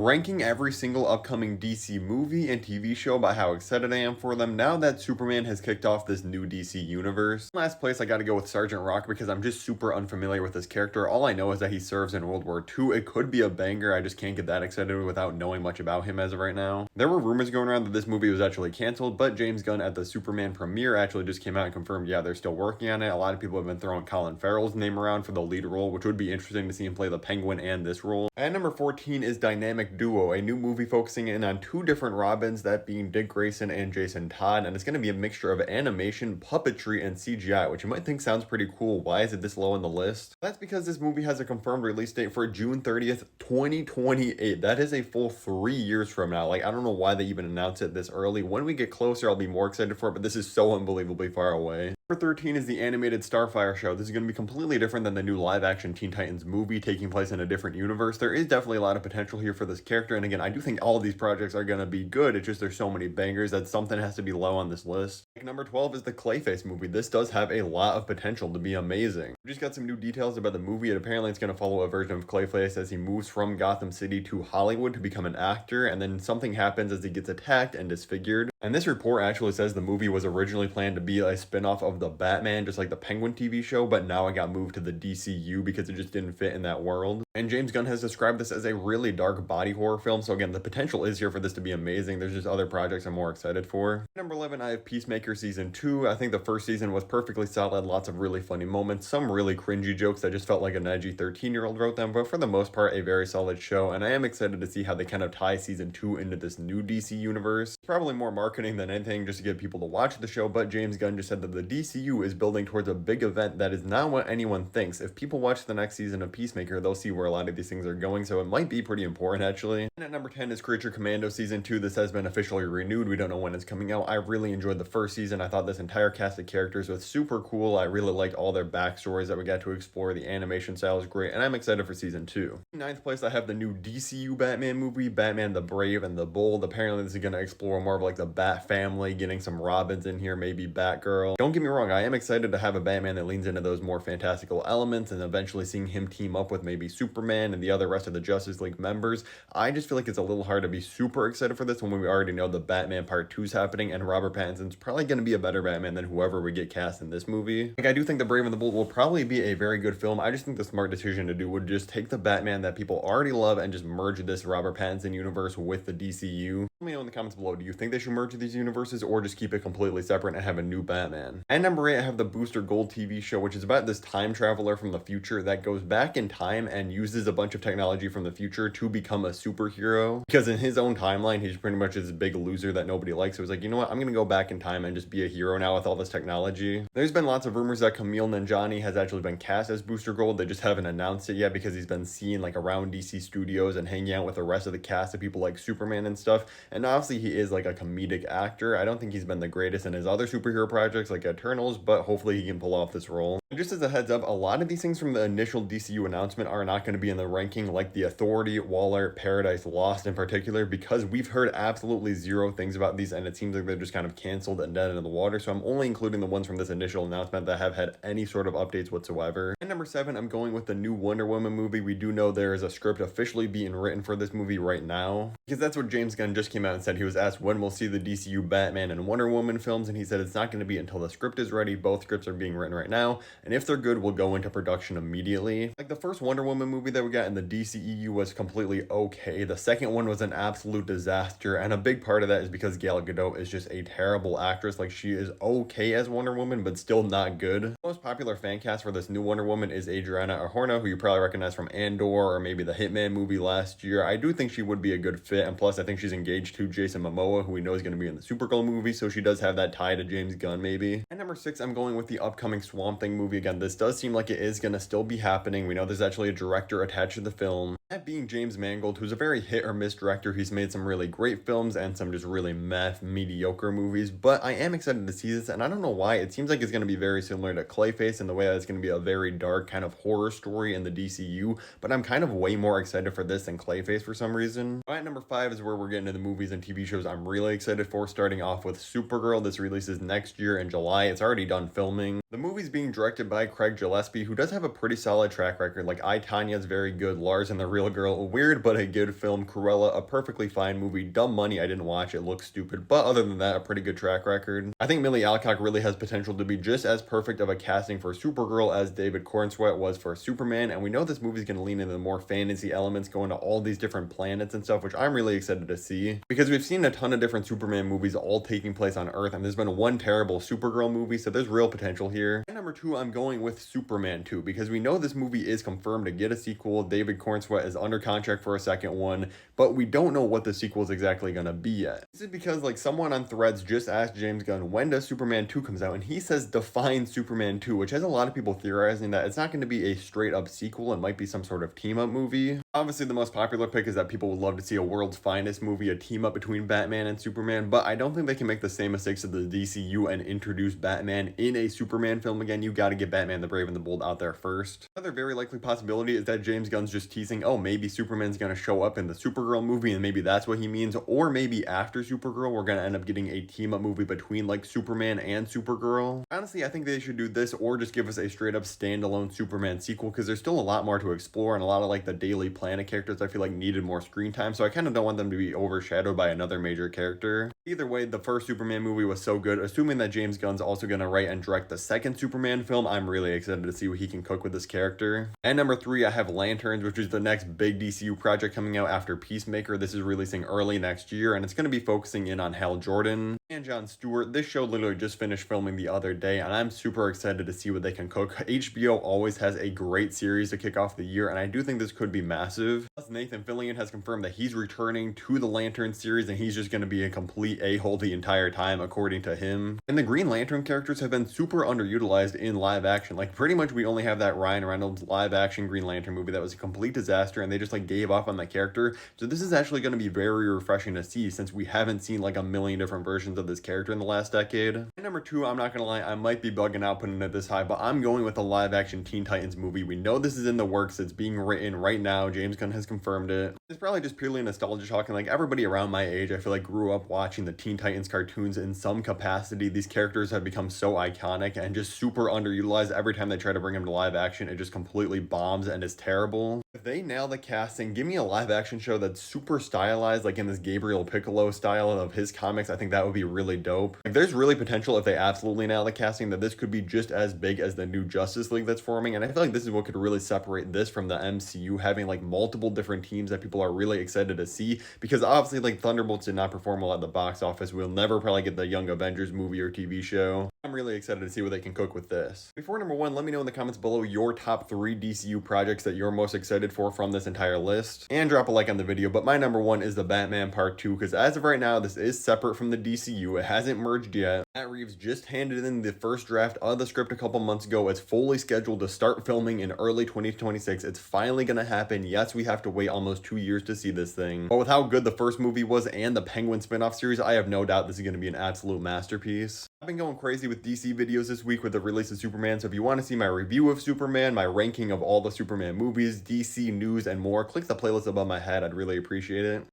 Ranking every single upcoming DC movie and TV show by how excited I am for them now that Superman has kicked off this new DC universe. Last place, I gotta go with Sergeant Rock because I'm just super unfamiliar with this character. All I know is that he serves in World War II. It could be a banger, I just can't get that excited without knowing much about him as of right now. There were rumors going around that this movie was actually canceled, but James Gunn at the Superman premiere actually just came out and confirmed, yeah, they're still working on it. A lot of people have been throwing Colin Farrell's name around for the lead role, which would be interesting to see him play the Penguin and this role. At number 14 is Dynamic Duo, a new movie focusing in on two different Robins, that being Dick Grayson and Jason Todd, and it's going to be a mixture of animation, puppetry, and CGI, which you might think sounds pretty cool. Why is it this low on the list? That's because this movie has a confirmed release date for June 30th, 2028. That is a full 3 years from now. Like, I don't know why they even announced it this early. When we get closer, I'll be more excited for it, but this is so unbelievably far away. Number 13 is the animated Starfire show. This is going to be completely different than the new live-action Teen Titans movie, taking place in a different universe. There is definitely a lot of potential here for this character, and again, I do think all of these projects are going to be good. It's just there's so many bangers that something has to be low on this list. Number 12 is the Clayface movie. This does have a lot of potential to be amazing. We just got some new details about the movie, and apparently it's going to follow a version of Clayface as he moves from Gotham City to Hollywood to become an actor, and then something happens as he gets attacked and disfigured. And this report actually says the movie was originally planned to be a spin-off of the Batman, just like the Penguin TV show, but now it got moved to the DCU because it just didn't fit in that world. And James Gunn has described this as a really dark body horror film, so again, the potential is here for this to be amazing. There's just other projects I'm more excited for. Number 11, I have Peacemaker Season 2. I think the first season was perfectly solid, lots of really funny moments, some really cringy jokes that just felt like an edgy 13-year-old wrote them, but for the most part, a very solid show, and I am excited to see how they kind of tie Season 2 into this new DC universe. Probably more marketing than anything just to get people to watch the show, but James Gunn just said that the DCU is building towards a big event that is not what anyone thinks. If people watch the next season of Peacemaker, they'll see where a lot of these things are going, so it might be pretty important actually. And at number 10 is Creature Commando Season 2. This has been officially renewed. We don't know when it's coming out. I really enjoyed the first season. I thought this entire cast of characters was super cool. I really liked all their backstories that we got to explore. The animation style is great, and I'm excited for Season 2. In ninth place, I have the new DCU Batman movie, Batman the Brave and the Bold. Apparently this is going to explore more of like the Bat family, getting some Robins in here, maybe Batgirl. Don't get me wrong, I am excited to have a Batman that leans into those more fantastical elements and eventually seeing him team up with maybe Superman and the other rest of the Justice League members. I just feel like it's a little hard to be super excited for this when we already know the Batman Part 2 is happening, and Robert Pattinson's probably going to be a better Batman than whoever we get cast in this movie. Like, I do think The Brave and the Bold will probably be a very good film. I just think the smart decision to do would just take the Batman that people already love and just merge this Robert Pattinson universe with the DCU. Let me know in the comments below, do you think they should merge these universes or just keep it completely separate and have a new Batman? And number 8, I have the Booster Gold TV show, which is about this time traveler from the future that goes back in time and uses a bunch of technology from the future to become a superhero. Because in his own timeline, he's pretty much this big loser that nobody likes. So he's like, you know what, I'm gonna go back in time and just be a hero now with all this technology. There's been lots of rumors that Camille Nanjiani has actually been cast as Booster Gold. They just haven't announced it yet because he's been seen like around DC Studios and hanging out with the rest of the cast of people like Superman and stuff. And obviously he is like a comedic actor. I don't think he's been the greatest in his other superhero projects like Eternals, but hopefully he can pull off this role. And just as a heads up, a lot of these things from the initial DCU announcement are not going to be in the ranking, like The Authority, Waller, Paradise Lost in particular, because we've heard absolutely zero things about these and it seems like they're just kind of canceled and dead into the water. So I'm only including the ones from this initial announcement that have had any sort of updates whatsoever. And number 7, I'm going with the new Wonder Woman movie. We do know there is a script officially being written for this movie right now, because that's what James Gunn just came out and said. He was asked when we'll see the DCU Batman and Wonder Woman films, and he said it's not going to be until the script is ready. Both scripts are being written right now, and if they're good, we'll go into production immediately. Like, the first Wonder Woman movie that we got in the DCEU was completely okay. The second one was an absolute disaster, and a big part of that is because Gal Gadot is just a terrible actress. Like, she is okay as Wonder Woman, but still not good. The most popular fan cast for this new Wonder Woman is Adriana Arjona, who you probably recognize from Andor or maybe the Hitman movie last year. I do think she would be a good fit, and plus I think she's engaged to Jason Momoa, who we know is going to be in the Supergirl movie, so she does have that tie to James Gunn maybe. And number 6, I'm going with the upcoming Swamp Thing movie. Again, this does seem like it is going to still be happening. We know there's actually a director attached to the film. That being James Mangold, who's a very hit or miss director. He's made some really great films and some just really mediocre movies, but I am excited to see this, and I don't know why. It seems like it's going to be very similar to Clayface in the way that it's going to be a very dark kind of horror story in the DCU, but I'm kind of way more excited for this than Clayface for some reason. All right, number 5 is where we're getting to the movies and TV shows I'm really excited for, starting off with Supergirl. This releases next year in July. It's already done filming. The movie's being directed by Craig Gillespie, who does have a pretty solid track record. Like I, Tanya's very good, Lars and the Real Girl, a weird but a good film, Cruella, a perfectly fine movie, Dumb Money, I didn't watch, it looks stupid, but other than that, a pretty good track record. I think Millie Alcock really has potential to be just as perfect of a casting for Supergirl as David Cornsweet was for Superman, and we know this movie's going to lean into more fantasy elements, going to all these different planets and stuff, which I'm really excited to see, because we've seen a ton of different Superman movies all taking place on Earth, and there's been one terrible Supergirl movie, so there's real potential here. And number 2, I'm going with Superman 2, because we know this movie is confirmed to get a sequel. David Cornsweet is under contract for a second one, but we don't know what the sequel is exactly going to be yet. This is because like someone on Threads just asked James Gunn, when does Superman 2 comes out? And he says define Superman 2, which has a lot of people theorizing that it's not going to be a straight up sequel. It might be some sort of team up movie. Obviously the most popular pick is that people would love to see a world's finest movie, a team up between Batman and Superman, but I don't think they can make the same mistakes of the DCU and introduce Batman in a Superman film again. You got to get Batman the Brave and the Bold out there first. Another very likely possibility is that James Gunn's just teasing, oh, maybe Superman's going to show up in the Supergirl movie, and maybe that's what he means, or maybe after Supergirl we're going to end up getting a team up movie between like Superman and Supergirl. Honestly, I think they should do this or just give us a straight up standalone Superman sequel, because there's still a lot more to explore, and a lot of like the Daily Planet characters I feel like needed more screen time, so I kind of don't want them to be overshadowed by another major character. Either way, the first Superman movie was so good. Assuming that James Gunn's also going to write and direct the second Superman film, I'm really excited to see what he can cook with this character. And number 3, I have Lanterns, which is the next big DCU project coming out after Peacemaker. This is releasing early next year, and it's going to be focusing in on Hal Jordan and Jon Stewart. This show literally just finished filming the other day, and I'm super excited to see what they can cook. HBO always has a great series to kick off the year, and I do think this could be massive. Plus, Nathan Fillion has confirmed that he's returning to the Lantern series, and he's just going to be a complete a-hole the entire time, according to him. And the Green Lantern characters have been super underutilized in live action. Like, pretty much we only have that Ryan Reynolds live action Green Lantern movie that was a complete disaster, and they just like gave up on that character. So this is actually going to be very refreshing to see, since we haven't seen like a million different versions of this character in the last decade. And number 2, I'm not going to lie, I might be bugging out putting it this high, but I'm going with the live action Teen Titans movie. We know this is in the works. It's being written right now. James Gunn has confirmed it. It's probably just purely nostalgia talking. Like everybody around my age, I feel like grew up watching the Teen Titans cartoons in some capacity. These characters have become so iconic and just super underutilized. Every time they try to bring them to live action, it just completely bombs and is terrible. If they nail the casting, give me a live action show that's super stylized, like in this Gabriel Piccolo style of his comics, I think that would be really dope. Like, there's really potential if they absolutely nail the casting that this could be just as big as the new Justice League that's forming, and I feel like this is what could really separate this from the MCU, having like multiple different teams that people are really excited to see, because obviously like Thunderbolts did not perform well at the box office. We'll never probably get the Young Avengers movie or TV show. I'm really excited to see what they can cook with this. Before number 1, let me know in the comments below your top 3 DCU projects that you're most excited for from this entire list, and drop a like on the video. But my number 1 is the Batman Part 2, because as of right now, this is separate from the DCU. It hasn't merged yet. Matt Reeves just handed in the first draft of the script a couple months ago. It's fully scheduled to start filming in early 2026. It's finally gonna happen. Yes, we have to wait almost 2 years to see this thing, but with how good the first movie was and the Penguin spin-off series, I have no doubt this is gonna be an absolute masterpiece. I've been going crazy with DC videos this week with the release of Superman, so if you want to see my review of Superman, my ranking of all the Superman movies, DC news, and more, click the playlist above my head. I'd really appreciate it.